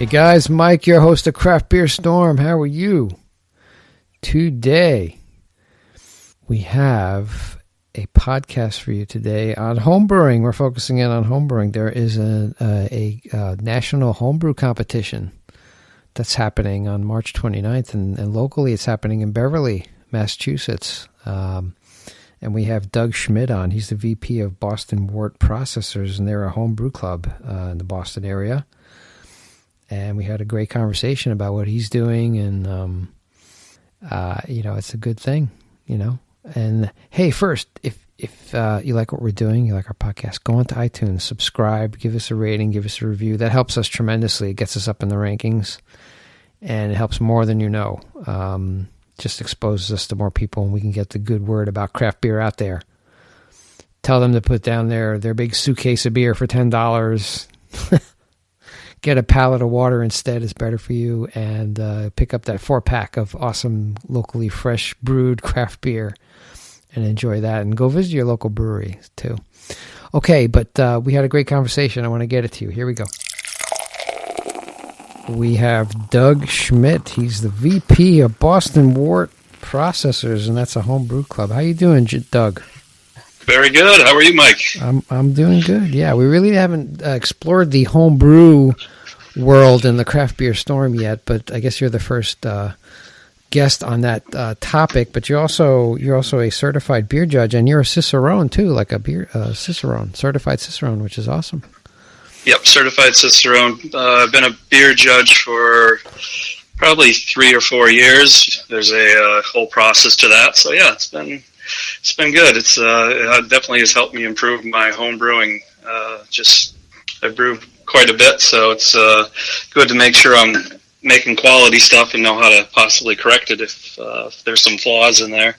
Hey guys, Mike, your host of Craft Beer Storm. How are you? Today, we have a podcast for you today on homebrewing. We're focusing in on homebrewing. There is a National Homebrew Competition that's happening on March 29th, and locally it's happening in Beverly, Massachusetts. And we have Doug Schmidt on. He's the VP of Boston Wort Processors, and they're a homebrew club in the Boston area. And we had a great conversation about what he's doing, and it's a good thing, And hey, first, if you like what we're doing, you like our podcast, go onto iTunes, subscribe, give us a rating, give us a review. That helps us tremendously. It gets us up in the rankings, and it helps more than you know. Just exposes us to more people, and we can get the good word about craft beer out there. Tell them to put down their big suitcase of beer for $10. Get a pallet of water instead. It's better for you. And pick up that 4-pack of awesome, locally fresh brewed craft beer and enjoy that. And go visit your local brewery, too. Okay, but we had a great conversation. I want to get it to you. Here we go. We have Doug Schmidt. He's the VP of Boston Wort Processors, and that's a homebrew club. How you doing, Doug? Very good. How are you, Mike? I'm doing good. Yeah, we really haven't explored the homebrew world in the Craft Beer Storm yet, but I guess you're the first guest on that topic. But you're also a certified beer judge, and you're a cicerone too, like a beer certified cicerone, which is awesome. Yep, certified cicerone. I've been a beer judge for probably 3 or 4 years. There's a whole process to that. So yeah, it's been good. It definitely has helped me improve my home brewing. I brew quite a bit, so it's good to make sure I'm making quality stuff and know how to possibly correct it if there's some flaws in there.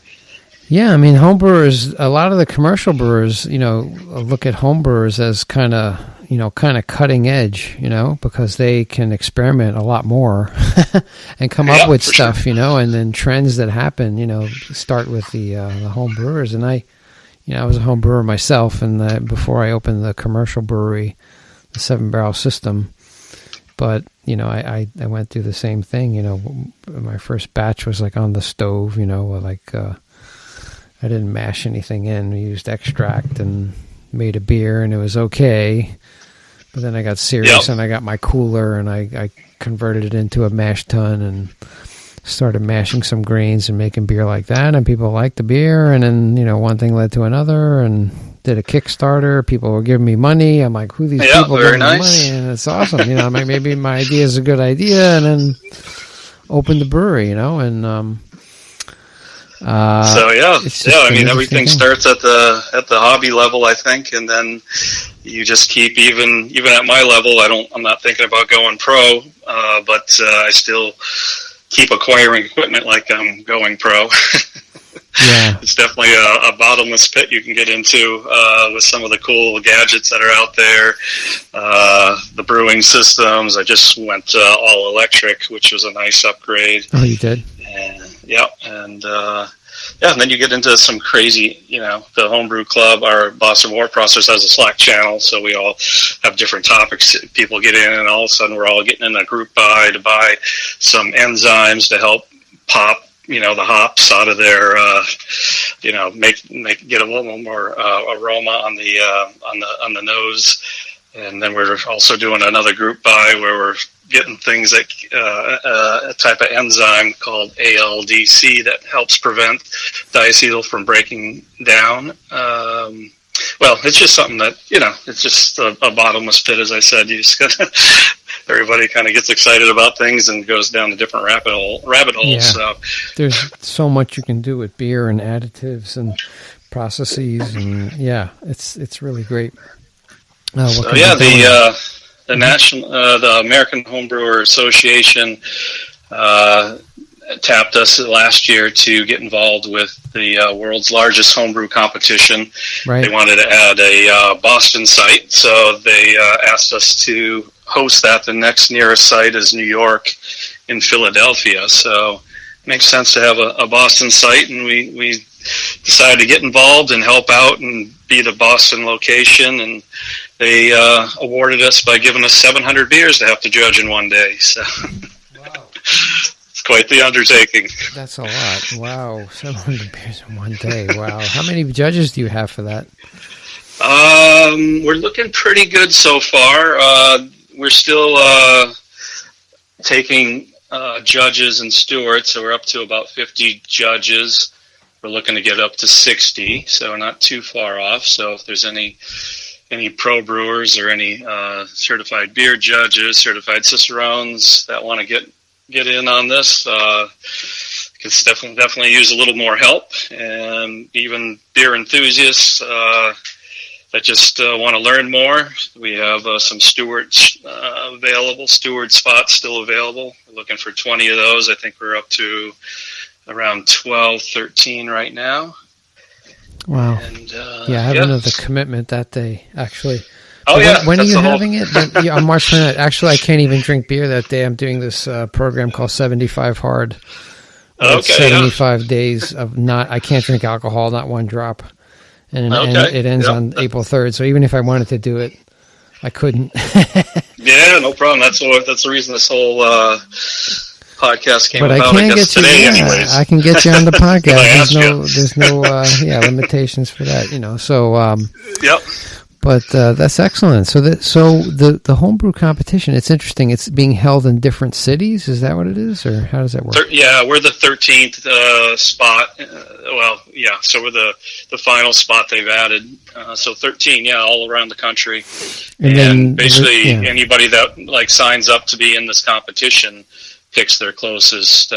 Yeah, I mean, homebrewers, a lot of the commercial brewers, look at homebrewers as kind of cutting edge, because they can experiment a lot more and come up with stuff, sure. And then trends that happen, start with the home brewers. And I was a home brewer myself, and before I opened the commercial brewery, the 7-barrel system. But, I went through the same thing, my first batch was like on the stove, I didn't mash anything in. We used extract and made a beer, and it was okay. But then I got serious, and I got my cooler, and I converted it into a mash tun and started mashing some grains and making beer like that. And people liked the beer, and then, one thing led to another, and did a Kickstarter. People were giving me money. I'm like, who are these people giving me money? And it's awesome. I'm like, maybe my idea is a good idea, and then opened the brewery, and everything starts at the hobby level, I think, and then you just keep even at my level. I'm not thinking about going pro, but I still keep acquiring equipment like I'm going pro. Yeah. It's definitely a bottomless pit you can get into with some of the cool gadgets that are out there. The brewing systems. I just went all electric, which was a nice upgrade. Oh, you did? And then you get into some crazy, the Homebrew Club, our Boston Wort Processors has a Slack channel, so we all have different topics. People get in, and all of a sudden we're all getting in a group buy to buy some enzymes to help pop, the hops out of their, get a little more aroma on the nose. And then we're also doing another group buy where we're getting things like a type of enzyme called ALDC that helps prevent diacetyl from breaking down. It's just something that, it's just a bottomless pit, as I said. You just gotta, everybody kind of gets excited about things and goes down a different rabbit hole. Yeah. So there's so much you can do with beer and additives and processes, and it's really great. The American Homebrewers Association tapped us last year to get involved with the world's largest homebrew competition. Right. They wanted to add a Boston site, so they asked us to host that. The next nearest site is New York in Philadelphia, so it makes sense to have a Boston site, and we decided to get involved and help out and be the Boston location, and they awarded us by giving us 700 beers to have to judge in one day. So Wow. It's quite the undertaking. That's a lot. Wow, 700 beers in one day. Wow. How many judges do you have for that? We're looking pretty good so far. We're still taking judges and stewards, so we're up to about 50 judges. We're looking to get up to 60, so we're not too far off. So if there's any pro brewers or any certified beer judges, certified cicerones that want to get in on this, could definitely use a little more help. And even beer enthusiasts that just want to learn more, we have some stewards available, steward spots still available. We're looking for 20 of those. I think we're up to around 12, 13 right now. Wow. And, I have another commitment that day, actually. Oh, yeah. When are you having it? On March 29th. Actually, I can't even drink beer that day. I'm doing this program called 75 Hard. Okay, 75 days of I can't drink alcohol, not one drop. And it ends on April 3rd. So even if I wanted to do it, I couldn't. Yeah, no problem. That's the reason this whole podcast came about. But I can get today, anyways. I can get you on the podcast. There's no limitations for that, So yep. But that's excellent. So the homebrew competition, it's interesting. It's being held in different cities. Is that what it is, or how does that work? We're the 13th spot. So we're the final spot they've added. So 13, all around the country. And then basically anybody that signs up to be in this competition picks their closest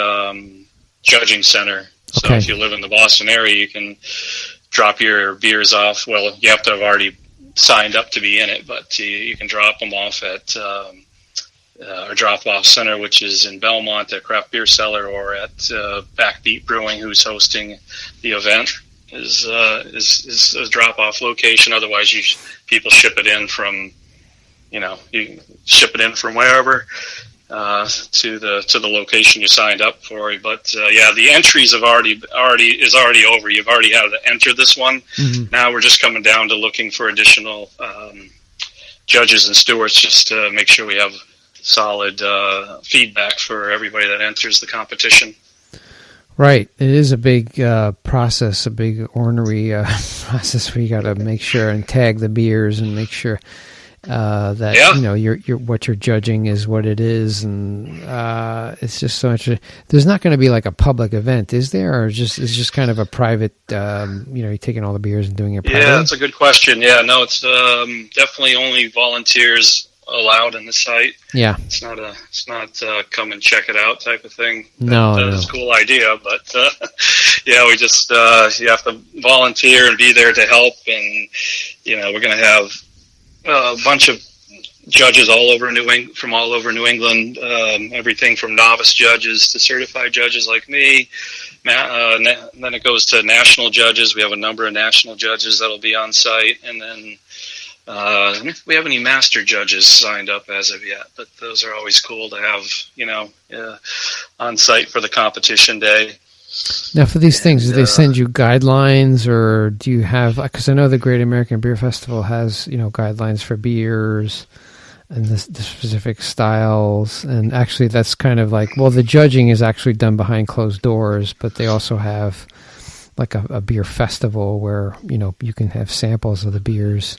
judging center. So if you live in the Boston area, you can drop your beers off. Well, you have to have already signed up to be in it, but you can drop them off at our drop-off center, which is in Belmont at Craft Beer Cellar, or at Backbeat Brewing, who's hosting the event, is a drop-off location. Otherwise, people ship it in from, you ship it in from wherever to the location you signed up for. But the entries is already over. You've already had to enter this one. Mm-hmm. Now we're just coming down to looking for additional judges and stewards, just to make sure we have solid feedback for everybody that enters the competition. Right. It is a big process, a big ornery process where you got to make sure and tag the beers and make sure that you're what you're judging is what it is, and it's just so much. There's not going to be like a public event, is there, or it's just kind of a private? You're taking all the beers and doing it privately? Yeah, that's a good question. Yeah, no, it's definitely only volunteers allowed in the site. Yeah, it's not come and check it out type of thing. That's a cool idea, but we just you have to volunteer and be there to help, and we're going to have a bunch of judges from all over New England, everything from novice judges to certified judges like me. Then it goes to national judges. We have a number of national judges that'll be on site, and then we have any master judges signed up as of yet, but those are always cool to have, on site for the competition day. Now, for these things, do they send you guidelines, or do you have? Because I know the Great American Beer Festival has, guidelines for beers and the specific styles. And actually, that's kind of the judging is actually done behind closed doors, but they also have like a beer festival where you can have samples of the beers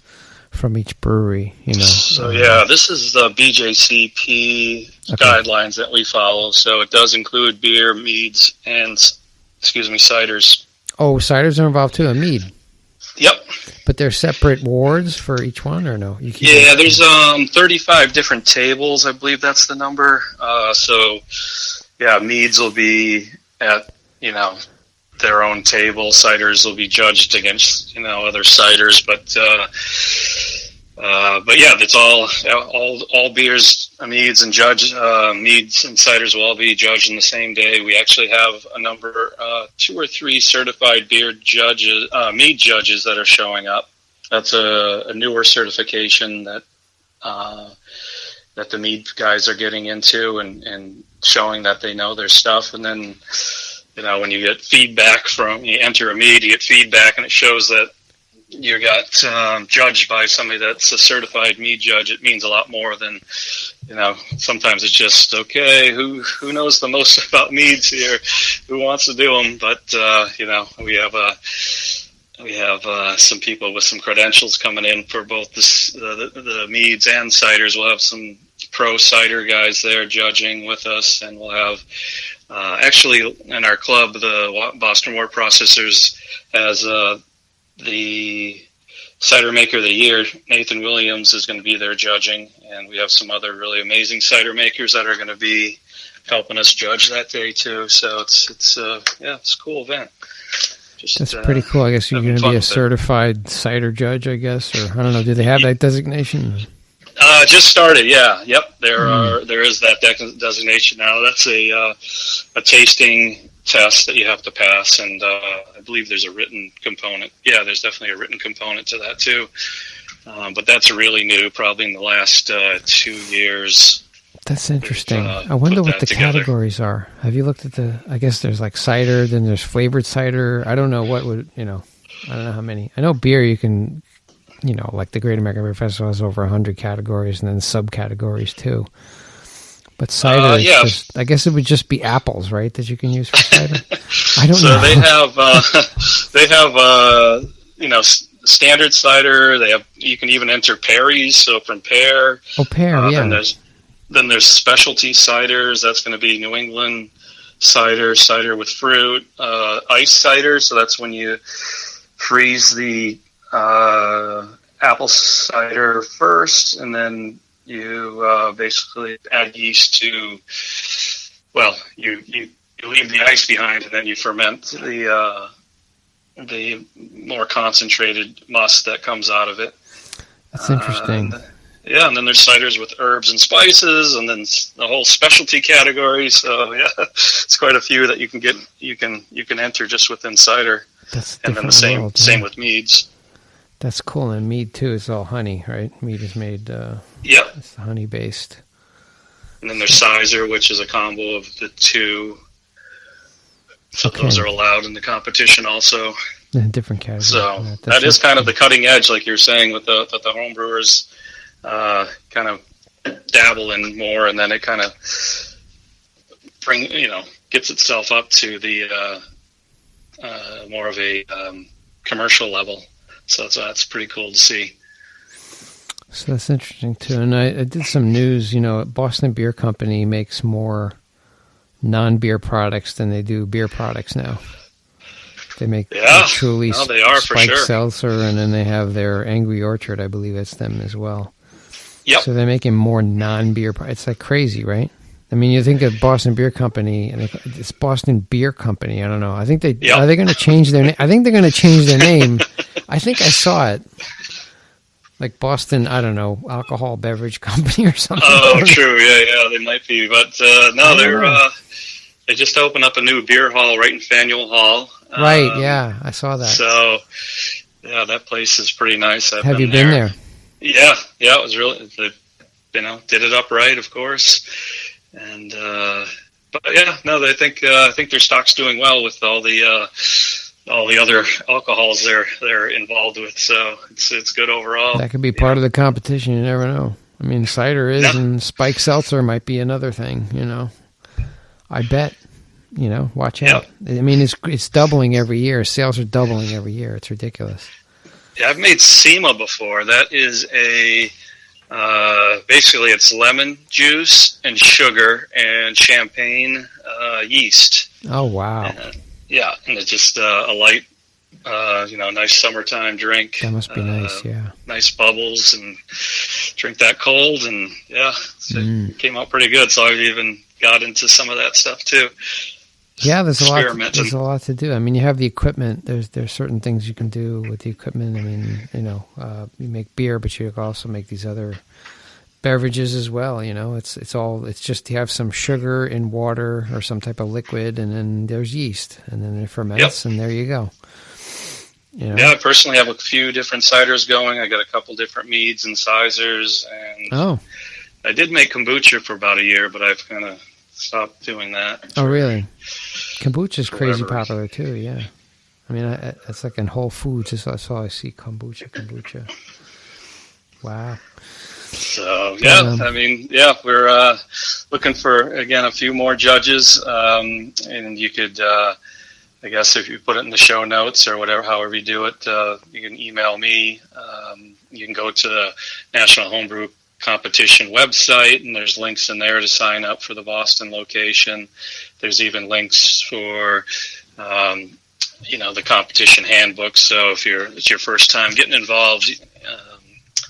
from each brewery. So this is the BJCP guidelines that we follow. So it does include beer, meads, and ciders. Oh, ciders are involved too, and mead. Yep. But there's separate wards for each one, or no? There's 35 different tables. I believe that's the number. Meads will be at their own table. Ciders will be judged against other ciders, but it's all beers, meads and meads and ciders will all be judged in the same day. We actually have a number, 2 or 3 certified beer judges, mead judges that are showing up. That's a newer certification that the mead guys are getting into and showing that they know their stuff. And then, when you get feedback you enter a mead, you get feedback, and it shows that you got judged by somebody that's a certified mead judge, it means a lot more than, sometimes it's just, okay, who knows the most about meads here, who wants to do them, but we have some people with some credentials coming in for both the meads and ciders. We'll have some pro cider guys there judging with us, and we'll have actually in our club, the Boston Wort Processors has the cider maker of the year, Nathan Williams, is going to be there judging, and we have some other really amazing cider makers that are going to be helping us judge that day too. So it's a cool event. That's pretty cool. I guess you're going to be a certified cider judge, I guess, or I don't know. Do they have that designation? Just started, yeah. Yep, there is that designation now. That's a tasting test that you have to pass, and I believe there's a written component. Yeah, there's definitely a written component to that too. But that's really new, probably in the last 2 years. That's interesting. I wonder what the categories are. Have you looked at I guess there's like cider, then there's flavored cider. I don't know what would, I don't know how many. I know beer you can, like the Great American Beer Festival has over 100 categories and then subcategories too. But cider, I guess it would just be apples, right, that you can use for cider? I don't know. So they have standard cider. You can even enter Perry's, so from pear. Oh, pear, yeah. Then there's specialty ciders. That's going to be New England cider with fruit. Ice cider, so that's when you freeze the apple cider first, and then you basically add yeast to, you leave the ice behind, and then you ferment the more concentrated must that comes out of it. That's interesting. And then there's ciders with herbs and spices, and then the whole specialty category. So it's quite a few that you can get. You can enter just within cider. And then the same with meads. That's cool. And mead too is all honey, right? Mead is made. It's honey based. And then there's cider, which is a combo of the two. So those are allowed in the competition also. Different categories. So that is kind of the cutting edge, like you're saying, with the homebrewers. Kind of dabble in more, and then it kind of gets itself up to the more of a commercial level. So that's pretty cool to see. So that's interesting too. And I did some news. Boston Beer Company makes more non-beer products than they do beer products now. They make truly they are, for spiked sure. seltzer, and then they have their Angry Orchard. I believe that's them as well. Yep. So they're making more non-beer products. It's like crazy, right? I mean, you think of Boston Beer Company, and it's Boston Beer Company. I don't know. I think are they going to change their name? I think they're going to change their name. I think I saw it. Like Boston, I don't know, Alcohol Beverage Company or something. Oh, true. Yeah, they might be. But they just opened up a new beer hall right in Faneuil Hall. Right, I saw that. So, that place is pretty nice. Have you been there? Yeah, it was really, did it up right, of course. And, I think their stock's doing well with all the other alcohols they're involved with. So it's good overall. That could be part of the competition. You never know. I mean, cider is, and spiked seltzer might be another thing, I bet, watch out. I mean, it's doubling every year. Sales are doubling every year. It's ridiculous. Yeah, I've made SEMA before. That is basically it's lemon juice and sugar and champagne yeast. Oh, wow. And it's just a light, nice summertime drink. That must be nice, yeah. Nice bubbles, and drink that cold, and it came out pretty good. So I've even got into some of that stuff too. Yeah, there's a lot to do. I mean, you have the equipment. There's certain things you can do with the equipment. I mean, you make beer, but you can also make these other beverages as well. It's just you have some sugar in water or some type of liquid, and then there's yeast, and then it ferments, and there you go. Yeah, I personally have a few different ciders going. I got a couple different meads and ciders, and I did make kombucha for about a year, but I've kind of stopped doing that. Oh, really? Kombucha is crazy popular too. Yeah, I mean, it's like in Whole Foods. That's all I see, kombucha. Wow. So, I mean, we're looking for, again, a few more judges. And you could, I guess if you put it in the show notes or whatever, however you do it, you can email me. You can go to the National Homebrew Competition website, and there's links in there to sign up for the Boston location. There's even links for, the competition handbook. So if it's your first time getting involved,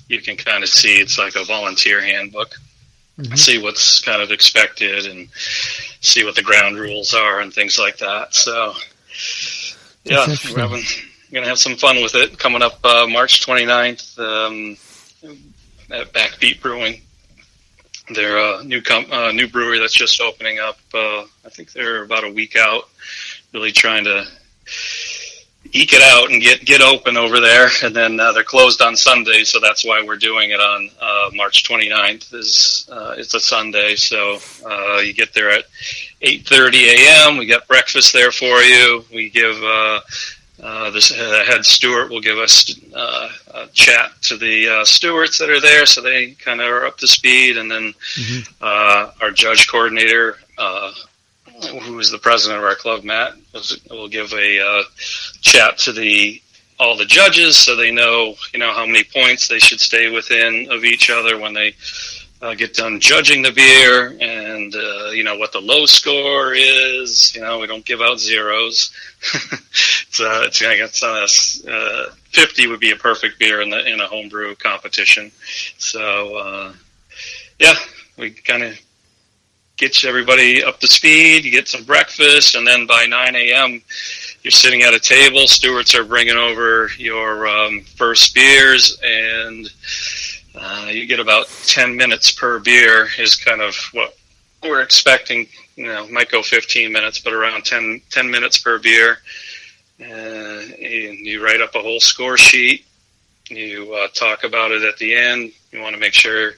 you can kind of see it's like a volunteer handbook. Mm-hmm. See what's kind of expected and see what the ground rules are and things like that. So, we're going to have some fun with it coming up March 29th at Backbeat Brewing. They're a new brewery that's just opening up. I think they're about a week out, really trying to eke it out and get open over there. And then they're closed on Sunday, so that's why we're doing it on March 29th. It's a Sunday, so you get there at 8:30 a.m. We got breakfast there for you. We give the head steward will give us a chat to the stewards that are there, so they kind of are up to speed. And then our judge coordinator, who is the president of our club, Matt, will give a chat to all the judges, so they know how many points they should stay within of each other when they get done judging the beer, and what the low score is. We don't give out zeros. So it's 50 would be a perfect beer in a homebrew competition. So we kind of get everybody up to speed. You get some breakfast, and then by 9 a.m. you're sitting at a table. Stewards are bringing over your first beers, and you get about 10 minutes per beer is kind of what we're expecting. Might go 15 minutes, but around 10 minutes per beer. And you write up a whole score sheet. You talk about it at the end. You want to make sure,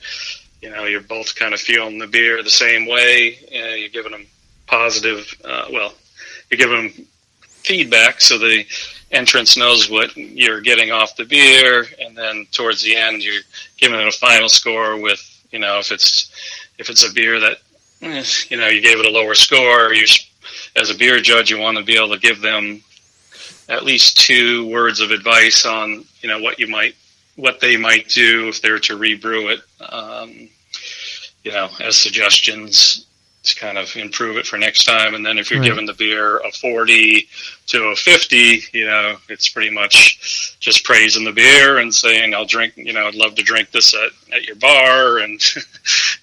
you're both kind of feeling the beer the same way. You're giving them positive, you're giving them feedback so the entrance knows what you're getting off the beer, and then towards the end you're giving it a final score with, if it's a beer that, you gave it a lower score, as a beer judge, you want to be able to give them at least 2 words of advice on, what they might do if they were to rebrew it, as suggestions to kind of improve it for next time. And then if you're giving the beer a 40 to a 50, it's pretty much just praising the beer and saying, I'd love to drink this at your bar, and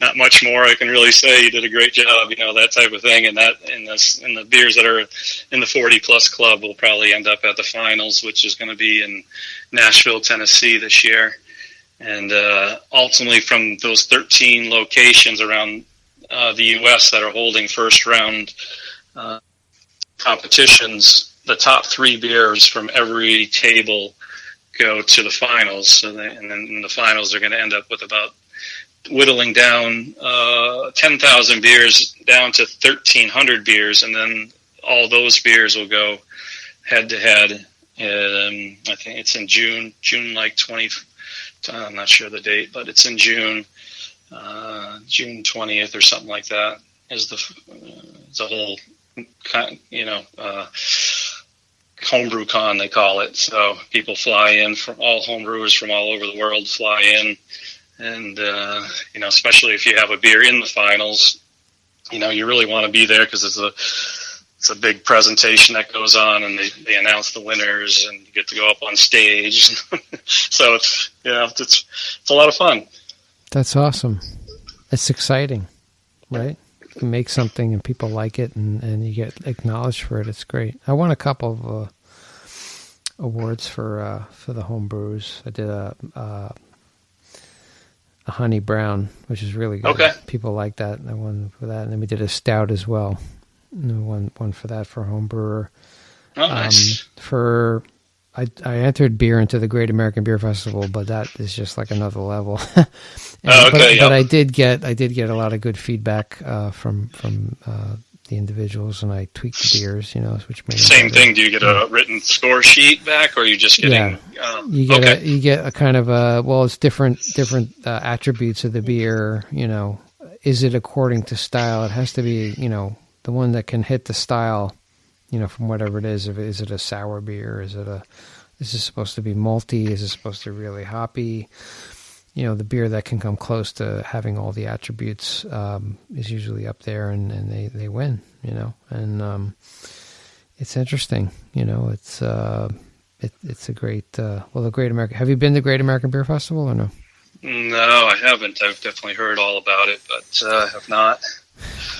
not much more I can really say. You did a great job, that type of thing. And the beers that are in the 40 plus club will probably end up at the finals, which is going to be in Nashville, Tennessee this year. And ultimately from those 13 locations around the U.S. that are holding first round competitions, the top 3 beers from every table go to the finals. And then in the finals, they're going to end up with about whittling down 10,000 beers down to 1,300 beers. And then all those beers will go head to head. I think it's in June like 20. I'm not sure the date, but it's in June. June 20th or something like that is the whole, Homebrew Con, they call it. So people fly in from all homebrewers from all over the world fly in. And, especially if you have a beer in the finals, you really want to be there because it's a big presentation that goes on, and they announce the winners, and you get to go up on stage. So it's a lot of fun. That's awesome. It's exciting, right? You make something and people like it, and you get acknowledged for it. It's great. I won a couple of awards for the homebrews. I did a honey brown, which is really good. Okay. People like that, and I won for that. And then we did a stout as well. And I won for that for homebrewer. Oh, nice. I entered beer into the Great American Beer Festival, but that is just like another level. But I did get a lot of good feedback from individuals, and I tweak the beers, which made same thing. Do you get a written score sheet back, or are you just getting? You get a kind of it's different attributes of the beer. Is it according to style? It has to be, the one that can hit the style, from whatever it is. Is it a sour beer? Is it supposed to be malty? Is it supposed to be really hoppy? The beer that can come close to having all the attributes is usually up there, and they win, and it's interesting. It's a great, the Great American. Have you been to Great American Beer Festival or no? No, I haven't. I've definitely heard all about it, but I have not.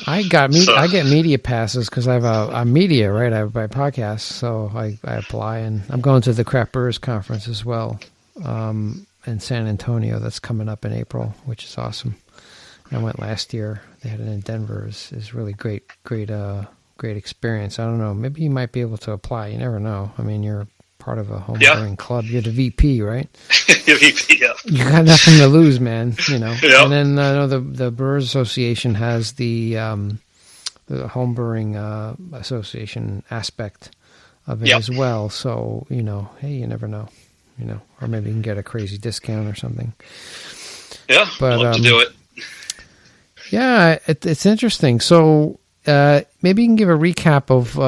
I get media passes because I'm media, right? I have my podcast, so I apply, and I'm going to the Craft Brewers Conference as well in San Antonio. That's coming up in April, which is awesome. I went last year. They had it in Denver. It's really great experience. I don't know. Maybe you might be able to apply. You never know. I mean, you're part of a homebrewing club. You're the VP, right? VP, yeah. You got nothing to lose, man. Yep. And then I know the Brewers Association has the homebrewing association aspect of it as well. So hey, you never know, or maybe you can get a crazy discount or something. Yeah, but love to do it. Yeah, it's interesting. So. Maybe you can give a recap of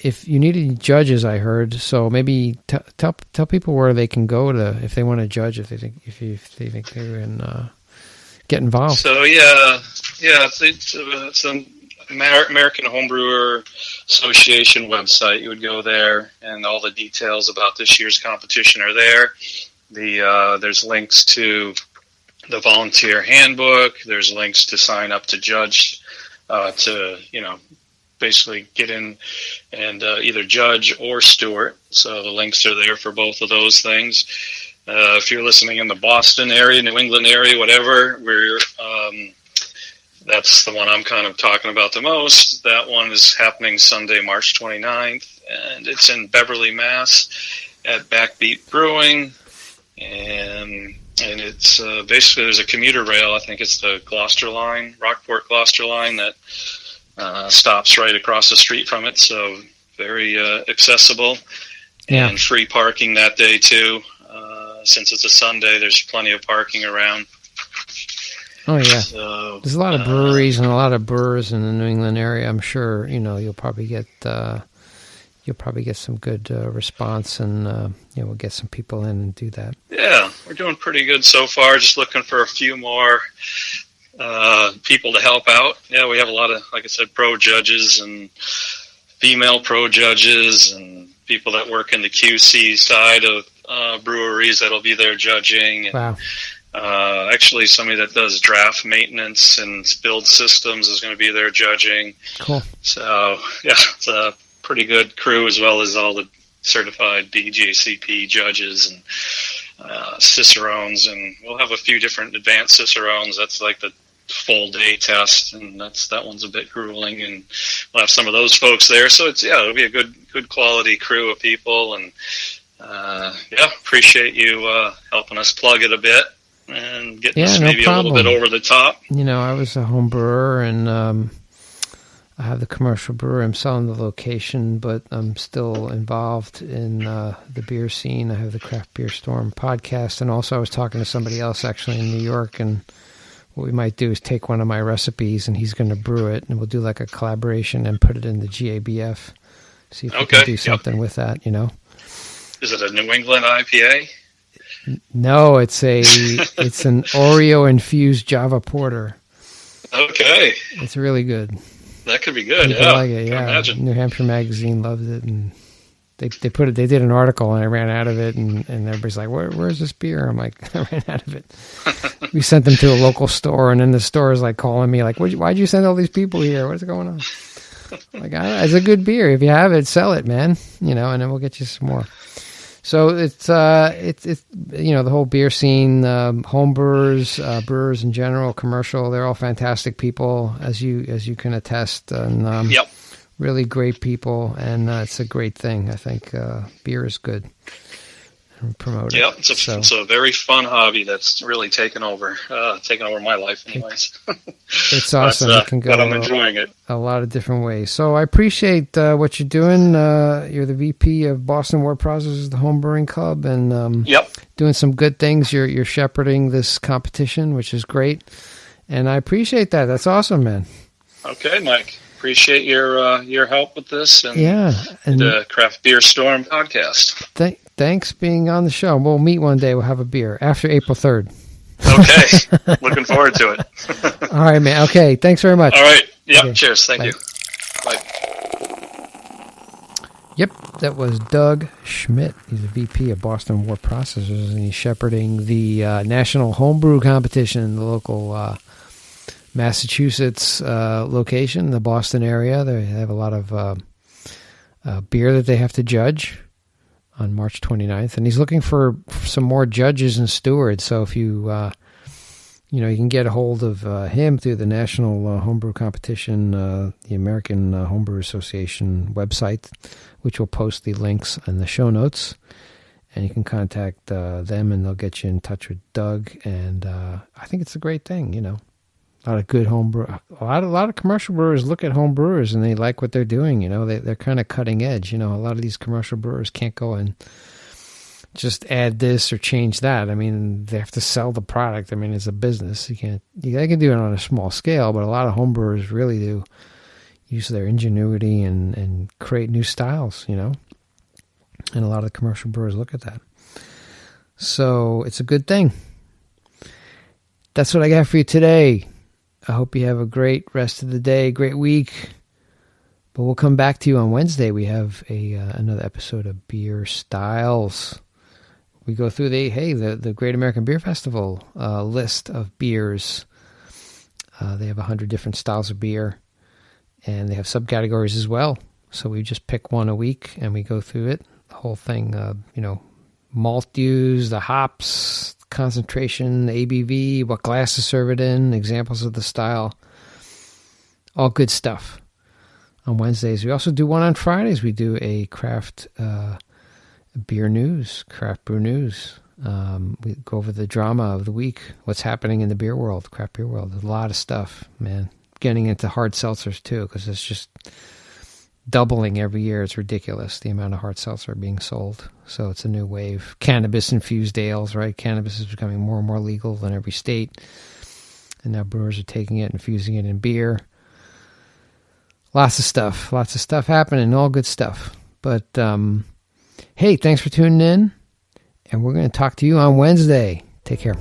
if you need any judges, I heard. So maybe tell people where they can go to if they want to judge, if they think they can get involved. So it's an American Homebrewer Association website. You would go there, and all the details about this year's competition are there. There's links to the volunteer handbook. There's links to sign up to judge, to basically get in and either judge or steward. So the links are there for both of those things. If you're listening in the Boston area, New England area, whatever, that's the one I'm kind of talking about the most. That one is happening Sunday, March 29th, and it's in Beverly, Mass. at Backbeat Brewing, and it's basically there's a commuter rail. I think it's the Gloucester line, Rockport Gloucester line, that stops right across the street from it. So very accessible, and free parking that day too. Since it's a Sunday, there's plenty of parking around. Oh yeah, so, there's a lot of breweries and a lot of brewers in the New England area. I'm sure you'll probably get some good response, and we'll get some people in and do that. Yeah, we're doing pretty good so far. Just looking for a few more people to help out. Yeah, we have a lot of, like I said, pro judges and female pro judges and people that work in the QC side of breweries that'll be there judging. And, wow. Actually, somebody that does draft maintenance and build systems is going to be there judging. Cool. So, yeah, it's a pretty good crew, as well as all the certified BJCP judges and cicerones. And we'll have a few different advanced cicerones. That's like the full day test, and that one's a bit grueling. And we'll have some of those folks there. So it'll be a good quality crew of people. And appreciate you helping us plug it a bit and getting us maybe a little bit over the top. I was a home brewer, and I have the commercial brewer. I'm selling the location, but I'm still involved in the beer scene. I have the Craft Beer Storm podcast, and also I was talking to somebody else actually in New York, and what we might do is take one of my recipes, and he's going to brew it, and we'll do like a collaboration and put it in the GABF. See if we can do something with that, Is it a New England IPA? No, it's an Oreo infused Java Porter. Okay, it's really good. That could be good. People like it. Yeah, New Hampshire Magazine loved it, and they put it. They did an article, and I ran out of it, and everybody's like, "Where's this beer?" I'm like, "I ran out of it." We sent them to a local store, and then the store is like calling me, like, "Why'd you send all these people here? What's going on?" Like, it's a good beer. If you have it, sell it, man. And then we'll get you some more. So it's the whole beer scene, homebrewers, brewers in general, commercial. They're all fantastic people, as you can attest, and really great people. And it's a great thing. I think beer is good, and promote it. Yep, it's a very fun hobby that's really taken over my life anyways. It's awesome. But I'm enjoying it. A lot of different ways. So I appreciate what you're doing. You're the VP of Boston Wort Processors, the Homebrewing Club, and doing some good things. You're shepherding this competition, which is great. And I appreciate that. That's awesome, man. Okay, Mike. Appreciate your help with this and the Craft Beer Storm podcast. Thanks being on the show. We'll meet one day. We'll have a beer after April 3rd. Okay. Looking forward to it. All right, man. Okay. Thanks very much. All right. Yep. Okay. Cheers. Thank you. Bye. Yep. That was Doug Schmidt. He's the VP of Boston Wort Processors, and he's shepherding the National Homebrew Competition, the local Massachusetts location, the Boston area. They have a lot of beer that they have to judge on March 29th, and he's looking for some more judges and stewards. So if you you can get a hold of him through the National Homebrew Competition, the American Homebrewers Association website, which will post the links in the show notes, and you can contact them, and they'll get you in touch with Doug. And I think it's a great thing, A lot of good homebrew. A lot of commercial brewers look at home brewers and they like what they're doing. They're kind of cutting edge. A lot of these commercial brewers can't go and just add this or change that. I mean, they have to sell the product. I mean, it's a business. They can do it on a small scale, but a lot of home brewers really do use their ingenuity and create new styles. And a lot of commercial brewers look at that. So it's a good thing. That's what I got for you today. I hope you have a great rest of the day, great week. But we'll come back to you on Wednesday. We have another episode of Beer Styles. We go through the Great American Beer Festival list of beers. They have 100 different styles of beer, and they have subcategories as well. So we just pick one a week, and we go through it. The whole thing, malt use, the hops, concentration, ABV, what glass to serve it in, examples of the style, all good stuff on Wednesdays. We also do one on Fridays. We do a craft brew news. We go over the drama of the week, what's happening in the beer world, craft beer world. There's a lot of stuff, man. Getting into hard seltzers too, because it's just doubling every year. It's ridiculous, the amount of hard seltzer being sold. So it's a new wave. Cannabis-infused ales, right? Cannabis is becoming more and more legal in every state. And now brewers are taking it, infusing it in beer. Lots of stuff happening, all good stuff. But, hey, thanks for tuning in. And we're going to talk to you on Wednesday. Take care.